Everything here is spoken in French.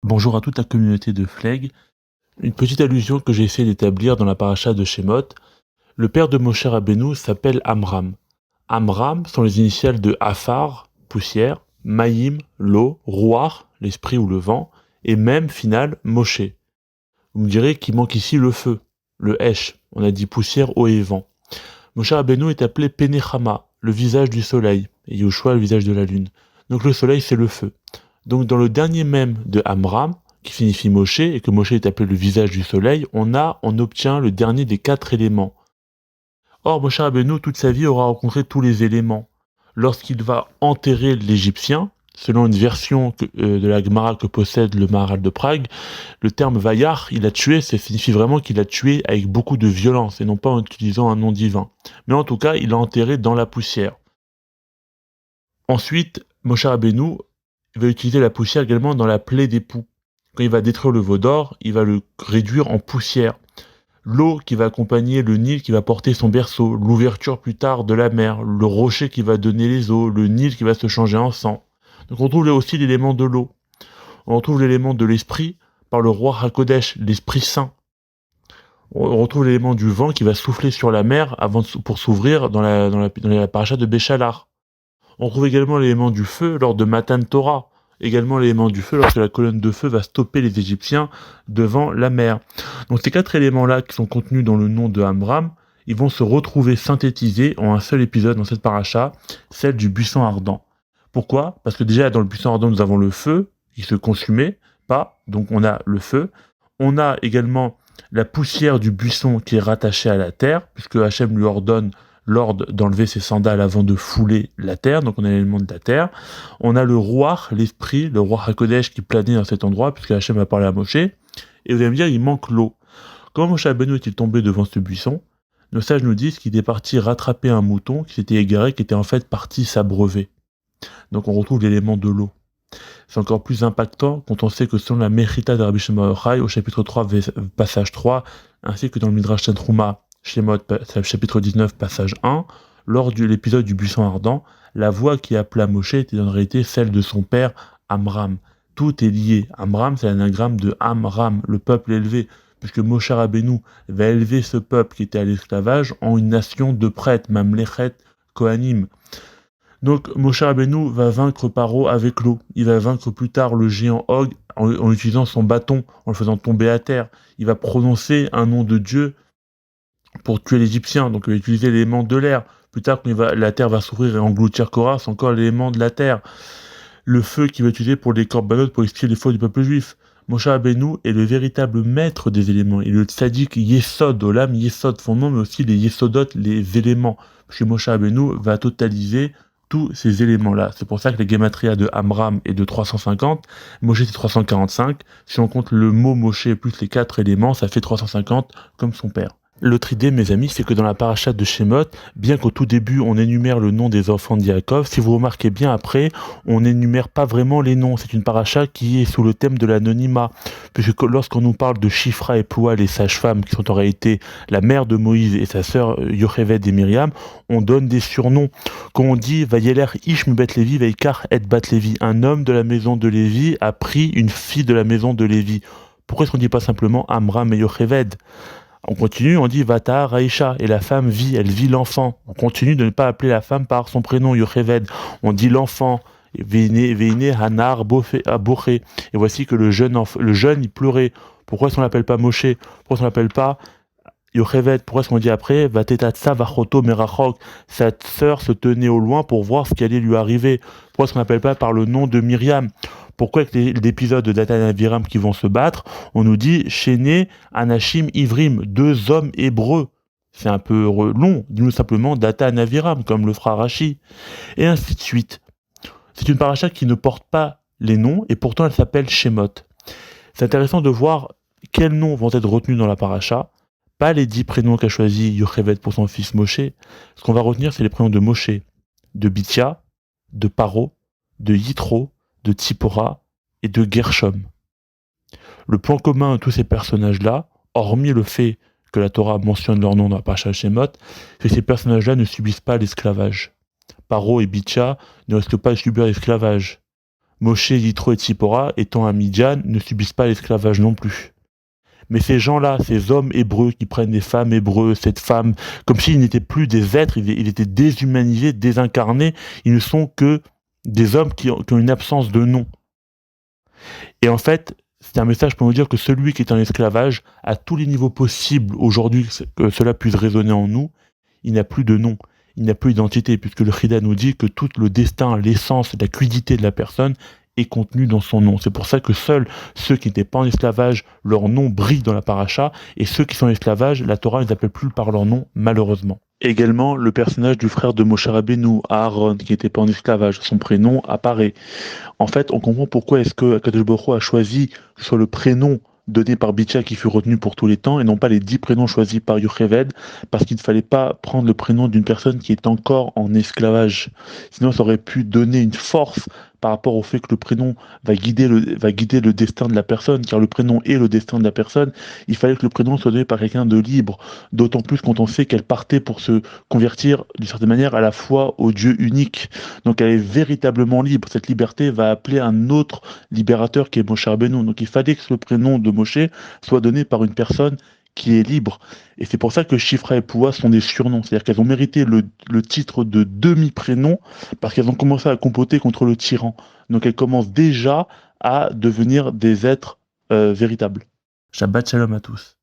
Bonjour à toute la communauté de Fleg. Une petite allusion que j'ai essayé d'établir dans la paracha de Shemot. Le père de Moshe Rabbeinu s'appelle Amram. Amram sont les initiales de Afar, poussière, Maïm, l'eau, Ruach, l'esprit ou le vent, et même, final, Moshe. Vous me direz qu'il manque ici le feu, le Hesh. On a dit poussière, eau et vent. Moshe Rabbeinu est appelé Penechama, le visage du soleil, et Yoshua le visage de la lune. Donc le soleil, c'est le feu. Donc dans le dernier mème de Amram, qui signifie Moshe, et que Moshe est appelé le visage du soleil, on obtient le dernier des 4 éléments. Or, Moshe Rabbeinu, toute sa vie, aura rencontré tous les éléments. Lorsqu'il va enterrer l'Égyptien, selon une version de la Gemara que possède le Maharal de Prague, le terme Vayar, il a tué, ça signifie vraiment qu'il a tué avec beaucoup de violence, et non pas en utilisant un nom divin. Mais en tout cas, il l'a enterré dans la poussière. Ensuite, Moshe Rabbeinu va utiliser la poussière également dans la plaie d'époux. Quand il va détruire le veau d'or, il va le réduire en poussière. L'eau qui va accompagner le Nil qui va porter son berceau, l'ouverture plus tard de la mer, le rocher qui va donner les eaux, le Nil qui va se changer en sang. Donc on trouve là aussi l'élément de l'eau. On retrouve l'élément de l'esprit par le roi Hakodesh, l'esprit saint. On retrouve l'élément du vent qui va souffler sur la mer pour s'ouvrir dans la paracha de Béchalar. On trouve également l'élément du feu lors de Matan Torah. Également l'élément du feu lorsque la colonne de feu va stopper les Égyptiens devant la mer. Donc ces 4 éléments-là qui sont contenus dans le nom de Amram, ils vont se retrouver synthétisés en un seul épisode dans cette paracha, celle du buisson ardent. Pourquoi ? Parce que déjà dans le buisson ardent nous avons le feu qui se consumait, pas, donc on a le feu. On a également la poussière du buisson qui est rattachée à la terre, puisque Hachem lui ordonne d'enlever ses sandales avant de fouler la terre, donc on a l'élément de la terre. On a le Ruach, l'esprit, le Ruach HaKodesh qui planait dans cet endroit, puisque Hachem a parlé à Moshe. Et vous allez me dire, il manque l'eau. Comment Moshe Rabbeinu est-il tombé devant ce buisson ? Nos sages nous disent qu'il est parti rattraper un mouton qui s'était égaré, qui était en fait parti s'abreuver. Donc on retrouve l'élément de l'eau. C'est encore plus impactant quand on sait que selon la Mechita de Rabbi Shimon Yochai, au chapitre 3, passage 3, ainsi que dans le Midrash Tantruma, Shemot, chapitre 19, passage 1, lors de l'épisode du buisson ardent, la voix qui appela Moshe était en réalité celle de son père Amram. Tout est lié. Amram, c'est l'anagramme de Amram, le peuple élevé, puisque Moshe Rabbeinu va élever ce peuple qui était à l'esclavage en une nation de prêtres, Mamlechet Kohanim. Donc Moshe Rabbeinu va vaincre Paro avec l'eau. Il va vaincre plus tard le géant Og en utilisant son bâton, en le faisant tomber à terre. Il va prononcer un nom de Dieu pour tuer l'Égyptien, donc il va utiliser l'élément de l'air. Plus tard, quand la terre va s'ouvrir et engloutir Korah, c'est encore l'élément de la terre. Le feu qu'il va utiliser pour les korbanot, pour expier les fautes du peuple juif. Moshe Rabbeinu est le véritable maître des éléments. Il est le tzaddik Yesod, Olam Yesod, fondement, mais aussi les Yesodot, les éléments. Parce que Moshe Rabbeinu va totaliser tous ces éléments-là. C'est pour ça que la gematria de Amram est de 350, Moshe c'est 345. Si on compte le mot Moshe plus les 4 éléments, ça fait 350 comme son père. L'autre idée, mes amis, c'est que dans la paracha de Shemot, bien qu'au tout début on énumère le nom des enfants de Yaakov, si vous remarquez bien après, on n'énumère pas vraiment les noms. C'est une paracha qui est sous le thème de l'anonymat, puisque lorsqu'on nous parle de Shifra et Ploua, les sages-femmes, qui sont en réalité la mère de Moïse et sa sœur Yocheved et Myriam, on donne des surnoms. Quand on dit Vayeler Ish Bet Lévi Vaikar et Bat Lévi, un homme de la maison de Lévi a pris une fille de la maison de Lévi. Pourquoi est-ce qu'on ne dit pas simplement Amram et Yocheved ? On continue, on dit Vata Raïcha, et la femme vit, elle vit l'enfant. On continue de ne pas appeler la femme par son prénom, Yocheved. On dit l'enfant, Veine Hanar Boché. Et voici que le jeune, il pleurait. Pourquoi est-ce qu'on l'appelle pas Moshe ? Pourquoi est-ce qu'on l'appelle pas Yocheved? Pourquoi est-ce qu'on dit après Vatetatsa Vachoto Merachok? Sa sœur se tenait au loin pour voir ce qui allait lui arriver. Pourquoi est-ce qu'on l'appelle pas par le nom de Myriam? Pourquoi avec l'épisode de Datan et Aviram qui vont se battre, on nous dit Chéné, Anashim, Ivrim, 2 hommes hébreux. C'est un peu long, dis-nous simplement Datan et Aviram, comme le fera Rashi. Et ainsi de suite. C'est une paracha qui ne porte pas les noms, et pourtant elle s'appelle Shemot. C'est intéressant de voir quels noms vont être retenus dans la paracha, pas les 10 prénoms qu'a choisi Yocheved pour son fils Moshe. Ce qu'on va retenir, c'est les prénoms de Moshe, de Bithia, de Paro, de Yitro, de Tzipora et de Gershom. Le point commun de tous ces personnages-là, hormis le fait que la Torah mentionne leur nom dans la paracha Shemot, c'est que ces personnages-là ne subissent pas l'esclavage. Paro et Bithia ne risquent pas de subir l'esclavage. Moshe, Yitro et Tzipora, étant à Midian, ne subissent pas l'esclavage non plus. Mais ces gens-là, ces hommes hébreux qui prennent des femmes hébreux, cette femme, comme s'ils n'étaient plus des êtres, ils étaient déshumanisés, désincarnés, ils ne sont que des hommes qui ont une absence de nom. Et en fait, c'est un message pour nous dire que celui qui est en esclavage, à tous les niveaux possibles aujourd'hui, que cela puisse résonner en nous, il n'a plus de nom, il n'a plus d'identité, puisque le Chida nous dit que tout le destin, l'essence, la quidité de la personne est contenu dans son nom. C'est pour ça que seuls ceux qui n'étaient pas en esclavage, leur nom brille dans la paracha, et ceux qui sont en esclavage, la Torah ne les appelle plus par leur nom, malheureusement. Également, le personnage du frère de Moshe Rabbeinu, Aaron, qui n'était pas en esclavage, son prénom apparaît. En fait, on comprend pourquoi est-ce que Akadosh Baruch Hu a choisi sur le prénom donné par Bitya qui fut retenu pour tous les temps et non pas les 10 prénoms choisis par Yocheved, parce qu'il ne fallait pas prendre le prénom d'une personne qui est encore en esclavage. Sinon, ça aurait pu donner une force par rapport au fait que le prénom va guider le destin de la personne, car le prénom est le destin de la personne. Il fallait que le prénom soit donné par quelqu'un de libre, d'autant plus quand on sait qu'elle partait pour se convertir d'une certaine manière à la foi au Dieu unique. Donc elle est véritablement libre. Cette liberté va appeler un autre libérateur qui est Moshe Rabbeinu. Donc il fallait que le prénom de Moshe soit donné par une personne qui est libre. Et c'est pour ça que Shifra et Poua sont des surnoms. C'est-à-dire qu'elles ont mérité le titre de demi-prénom parce qu'elles ont commencé à comploter contre le tyran. Donc elles commencent déjà à devenir des êtres véritables. Shabbat shalom à tous.